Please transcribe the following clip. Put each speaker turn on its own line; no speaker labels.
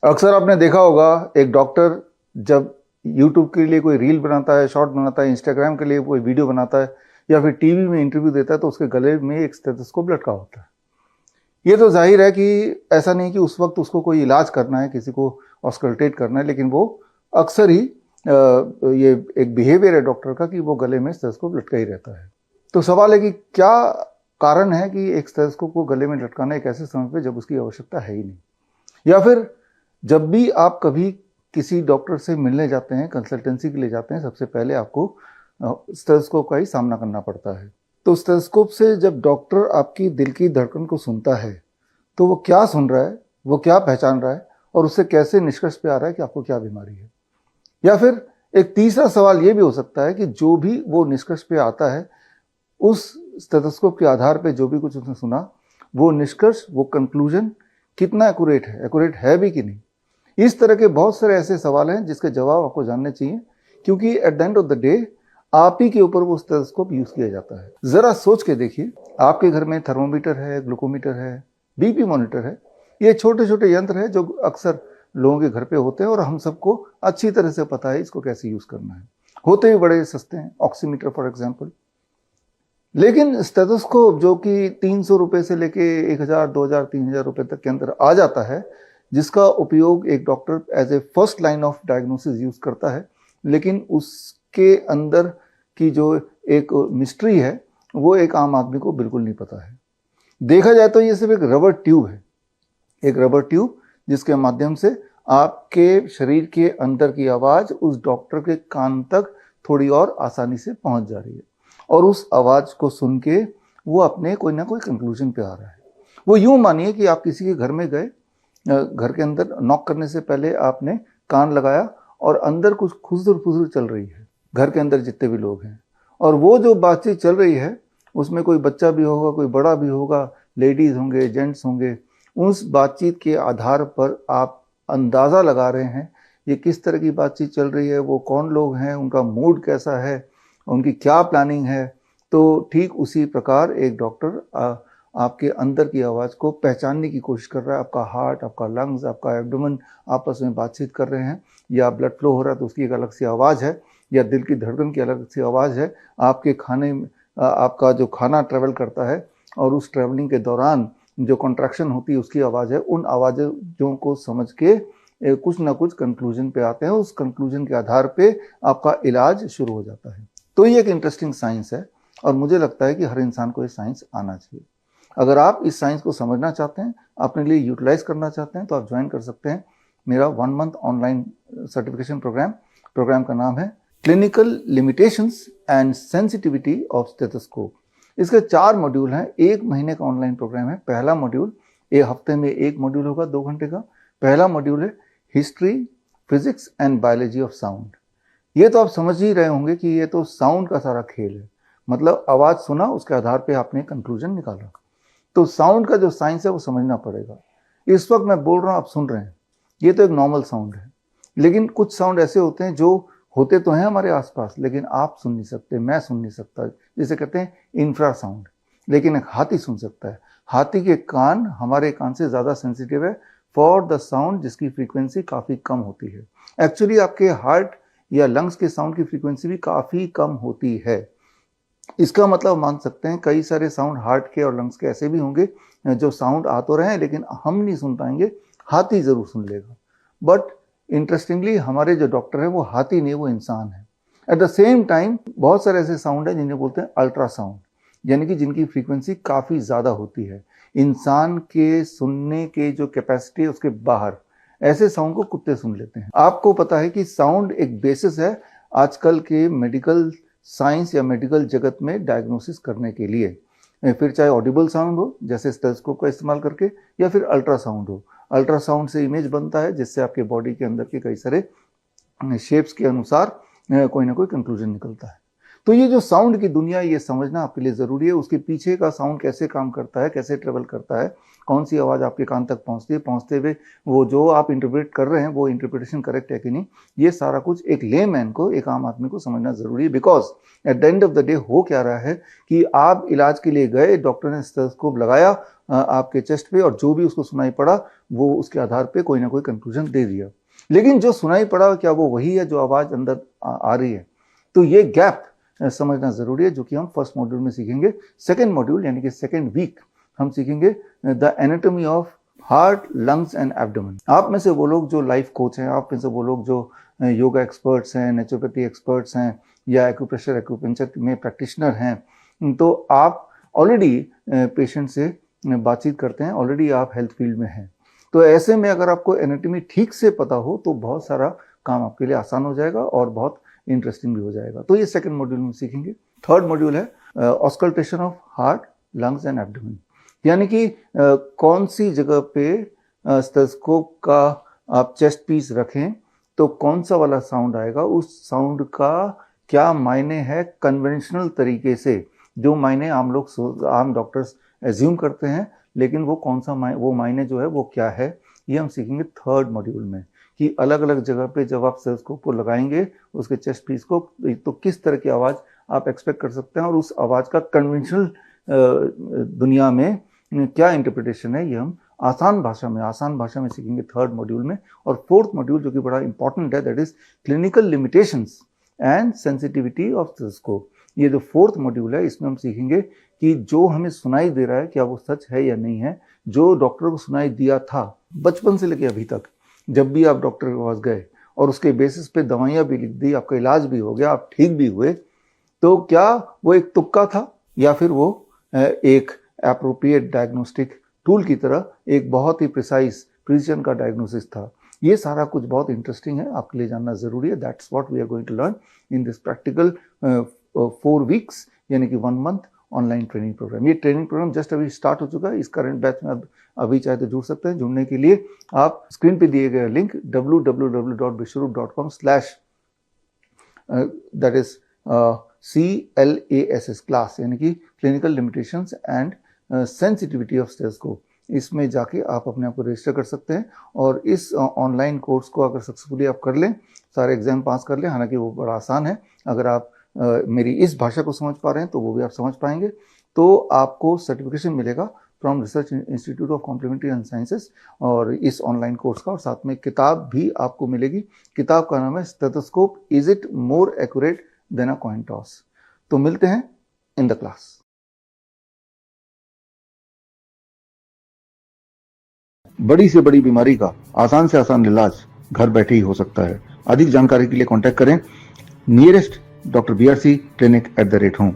अक्सर आपने देखा होगा एक डॉक्टर जब यूट्यूब के लिए कोई रील बनाता है, शॉर्ट बनाता है, इंस्टाग्राम के लिए कोई वीडियो बनाता है या फिर टीवी में इंटरव्यू देता है तो उसके गले में एक स्टेथोस्कोप लटका होता है। ये तो जाहिर है कि ऐसा नहीं कि उस वक्त उसको कोई इलाज करना है, किसी को ऑस्कल्टेट करना है, लेकिन वो अक्सर ही ये एक बिहेवियर है डॉक्टर का कि वो गले में स्टेथोस्कोप लटका ही रहता है। तो सवाल है कि क्या कारण है कि एक स्टेथोस्कोप को गले में लटकाना एक ऐसे समय पे जब उसकी आवश्यकता है ही नहीं, या फिर जब भी आप कभी किसी डॉक्टर से मिलने जाते हैं, कंसल्टेंसी के लिए जाते हैं, सबसे पहले आपको स्टेथोस्कोप का ही सामना करना पड़ता है। तो स्टेथोस्कोप से जब डॉक्टर आपकी दिल की धड़कन को सुनता है तो वो क्या सुन रहा है, वो क्या पहचान रहा है और उससे कैसे निष्कर्ष पे आ रहा है कि आपको क्या बीमारी है। या फिर एक तीसरा सवाल ये भी हो सकता है कि जो भी वो निष्कर्ष पे आता है, उस स्टेथोस्कोप के आधार पे जो भी कुछ उसने सुना, वो निष्कर्ष, वो कंक्लूजन कितना एक्यूरेट है भी कि नहीं। इस तरह के बहुत सारे ऐसे सवाल हैं जिसके जवाब आपको जानने चाहिए, क्योंकि at the end of the day आप ही के ऊपर वो स्टेथोस्कोप यूज किया जाता है। जरा सोच के देखिए, आपके घर में थर्मोमीटर है, ग्लूकोमीटर है, बीपी मॉनिटर है। ये छोटे छोटे यंत्र है जो अक्सर लोगों के घर पे होते हैं और हम सबको अच्छी तरह से पता है इसको कैसे यूज करना है। होते भी बड़े सस्ते हैं, ऑक्सीमीटर फॉर एग्जाम्पल। लेकिन स्टेथोस्कोप जो कि 300 रुपए से लेके 1000, 2000, 3000 रुपए तक के अंदर आ जाता है, जिसका उपयोग एक doctor as a first line of diagnosis use करता है, लेकिन उसके अंदर की जो एक मिस्ट्री है वो एक आम आदमी को बिल्कुल नहीं पता है। देखा जाए तो ये सिर्फ एक रबर ट्यूब है, एक रबर ट्यूब जिसके माध्यम से आपके शरीर के अंदर की आवाज उस डॉक्टर के कान तक थोड़ी और आसानी से पहुंच जा रही है और उस आवाज को सुन के वो अपने कोई ना कोई कंक्लूजन पे आ रहा है। वो यूं मानिए कि आप किसी के घर में गए, घर के अंदर नॉक करने से पहले आपने कान लगाया और अंदर कुछ खुसर फुसर चल रही है घर के अंदर जितने भी लोग हैं, और वो जो बातचीत चल रही है उसमें कोई बच्चा भी होगा, कोई बड़ा भी होगा, लेडीज होंगे, जेंट्स होंगे। उस बातचीत के आधार पर आप अंदाजा लगा रहे हैं ये किस तरह की बातचीत चल रही है, वो कौन लोग हैं, उनका मूड कैसा है, उनकी क्या प्लानिंग है। तो ठीक उसी प्रकार एक डॉक्टर आपके अंदर की आवाज़ को पहचानने की कोशिश कर रहा है। आपका हार्ट, आपका लंग्स, आपका एब्डोमेन आपस में बातचीत कर रहे हैं, या ब्लड फ्लो हो रहा है तो उसकी एक अलग सी आवाज़ है, या दिल की धड़कन की अलग सी आवाज़ है। आपके खाने में आपका जो खाना ट्रेवल करता है और उस ट्रेवलिंग के दौरान जो कॉन्ट्रैक्शन होती है उसकी आवाज़ है। उन आवाज़ों को समझ के कुछ ना कुछ कंक्लूजन पे आते हैं। उस कंक्लूजन के आधार पे आपका इलाज शुरू हो जाता है। तो ये एक इंटरेस्टिंग साइंस है और मुझे लगता है कि हर इंसान को ये साइंस आना चाहिए। अगर आप इस साइंस को समझना चाहते हैं, अपने लिए यूटिलाइज करना चाहते हैं, तो आप ज्वाइन कर सकते हैं मेरा 1 मंथ ऑनलाइन सर्टिफिकेशन प्रोग्राम का नाम है clinical limitations and sensitivity of stethoscope. इसके 4 मॉड्यूल हैं, 1 महीने का ऑनलाइन प्रोग्राम है। पहला मॉड्यूल, एक हफ्ते में 1 मॉड्यूल होगा 2 घंटे का। पहला मॉड्यूल है history, physics and biology of sound. ये तो आप समझ ही रहे होंगे कि ये तो साउंड का सारा खेल है, मतलब आवाज सुना, उसके आधार पे आपने कंक्लूजन निकाला। तो साउंड का जो साइंस है वो समझना पड़ेगा। इस वक्त मैं बोल रहा हूँ, आप सुन रहे हैं, ये तो एक नॉर्मल साउंड है, लेकिन कुछ साउंड ऐसे होते हैं जो होते तो हैं हमारे आसपास लेकिन आप सुन नहीं सकते, मैं सुन नहीं सकता, जिसे कहते हैं इंफ्रा साउंड। लेकिन एक हाथी सुन सकता है। हाथी के कान हमारे कान से ज्यादा सेंसिटिव है फॉर द साउंड जिसकी फ्रीक्वेंसी काफी कम होती है। एक्चुअली आपके हार्ट या लंग्स के साउंड की फ्रीक्वेंसी भी काफी कम होती है। इसका मतलब मान सकते हैं कई सारे साउंड हार्ट के और लंग्स के ऐसे भी होंगे जो साउंड आ तो रहे हैं लेकिन हम नहीं सुन पाएंगे, हाथी जरूर सुन लेगा। बट इंटरेस्टिंगली हमारे जो डॉक्टर है वो हाथी नहीं, वो इंसान है। एट द सेम टाइम बहुत सारे ऐसे साउंड है जिन्हें बोलते हैं अल्ट्रासाउंड, यानी कि जिनकी फ्रीक्वेंसी काफी ज्यादा होती है, इंसान के सुनने के जो कैपेसिटी है उसके बाहर। ऐसे साउंड को कुत्ते सुन लेते हैं। आपको पता है कि साउंड एक बेसिस है आजकल के मेडिकल साइंस या मेडिकल जगत में डायग्नोसिस करने के लिए, फिर चाहे ऑडिबल साउंड हो जैसे स्टेथोस्कोप का इस्तेमाल करके, या फिर अल्ट्रासाउंड हो। अल्ट्रासाउंड से इमेज बनता है जिससे आपके बॉडी के अंदर के कई सारे शेप्स के अनुसार कोई ना कोई कंक्लूजन निकलता है। तो ये जो साउंड की दुनिया, ये समझना आपके लिए जरूरी है। उसके पीछे का साउंड कैसे काम करता है, कैसे ट्रेवल करता है, कौन सी आवाज आपके कान तक पहुंचती है, पहुंचते हुए वो जो आप इंटरप्रेट कर रहे हैं वो इंटरप्रिटेशन करेक्ट है कि नहीं, ये सारा कुछ एक लेमैन को, एक आम आदमी को समझना जरूरी है। Because at the end of the day हो क्या रहा है कि आप इलाज के लिए गए, डॉक्टर ने स्टेथोस्कोप लगाया, आपके चेस्ट पे, और जो भी उसको सुनाई पड़ा वो उसके आधार पे कोई ना कोई कंक्लूजन दे दिया। लेकिन जो सुनाई पड़ा क्या वो वही है जो आवाज़ अंदर आ रही है? तो ये गैप समझना ज़रूरी है, जो कि हम फर्स्ट मॉड्यूल में सीखेंगे। सेकेंड मॉड्यूल यानी कि सेकेंड वीक हम सीखेंगे the anatomy of heart, lungs and abdomen. आप में से वो लोग जो लाइफ कोच हैं, आप में से वो लोग जो योगा एक्सपर्ट्स हैं, नेचुरोपैथी एक्सपर्ट्स हैं, या एक्यूप्रेशर एक्यूपेंचर में प्रैक्टिशनर हैं, तो आप ऑलरेडी पेशेंट से बातचीत करते हैं, ऑलरेडी आप हेल्थ फील्ड में हैं। तो ऐसे में अगर आपको एनाटॉमी ठीक से पता हो तो बहुत सारा काम आपके लिए आसान हो जाएगा और बहुत इंटरेस्टिंग भी हो जाएगा। तो ये सेकंड मॉड्यूल में सीखेंगे। थर्ड मॉड्यूल है auscultation of heart, lungs and abdomen, यानी कि कौन सी जगह पे स्टेथोस्कोप का आप चेस्ट पीस रखें तो कौन सा वाला साउंड आएगा, उस साउंड का क्या मायने है कन्वेंशनल तरीके से, जो मायने आम डॉक्टर्स एज्यूम करते हैं, लेकिन वो कौन सा वो मायने जो है वो क्या है, ये हम सीखेंगे थर्ड मॉड्यूल में। कि अलग अलग जगह पे जब आप स्टेथोस्कोप को लगाएंगे उसके चेस्ट पीस को, तो किस तरह की आवाज़ आप एक्सपेक्ट कर सकते हैं, और उस आवाज़ का कन्वेंशनल दुनिया में क्या इंटरप्रिटेशन है, ये हम आसान भाषा में सीखेंगे थर्ड मॉड्यूल में। और फोर्थ मॉड्यूल जो कि बड़ा इंपॉर्टेंट है, that is clinical limitations and sensitivity of stethoscope. ये जो फोर्थ मॉड्यूल है इसमें हम सीखेंगे कि जो हमें सुनाई दे रहा है क्या वो सच है या नहीं है। जो डॉक्टर को सुनाई दिया था बचपन से लेकर अभी तक, जब भी आप डॉक्टर के पास गए और उसके बेसिस पे दवाइयाँ भी लिख दी, आपका इलाज भी हो गया, आप ठीक भी हुए, तो क्या वो एक तुक्का था या फिर वो एक एप्रोप्रिएट डायग्नोस्टिक टूल की तरह एक बहुत ही प्रिसीजन का डायग्नोसिस था? ये सारा कुछ बहुत इंटरेस्टिंग है, आपके लिए जानना जरूरी है। That's what we are going to learn in this practical 4 weeks, यानी कि 1 मंथ ऑनलाइन ट्रेनिंग प्रोग्राम। ये ट्रेनिंग प्रोग्राम जस्ट अभी स्टार्ट हो चुका है। इस करंट बैच में आप अभी चाहे तो जुड़ सकते हैं। जुड़ने के लिए आप स्क्रीन पे दिए गए link www.vishwaroop.com/ that is CLASS class, यानी कि clinical limitations and sensitivity of stethoscope, इसमें जाके आप अपने आप को रजिस्टर कर सकते हैं। और इस ऑनलाइन कोर्स को अगर सक्सेसफुली आप कर लें, सारे एग्जाम पास कर लें, हालांकि वो बड़ा आसान है, अगर आप मेरी इस भाषा को समझ पा रहे हैं तो वो भी आप समझ पाएंगे, तो आपको सर्टिफिकेशन मिलेगा from research institute of complementary and sciences और इस ऑनलाइन कोर्स का, और साथ में किताब भी आपको मिलेगी। किताब का नाम है stethoscope, is it more accurate then a coin toss. तो मिलते हैं इन द क्लास। बड़ी से बड़ी बीमारी का आसान से आसान इलाज घर बैठे ही हो सकता है। अधिक जानकारी के लिए कांटेक्ट करें nearest doctor BRC clinic @home।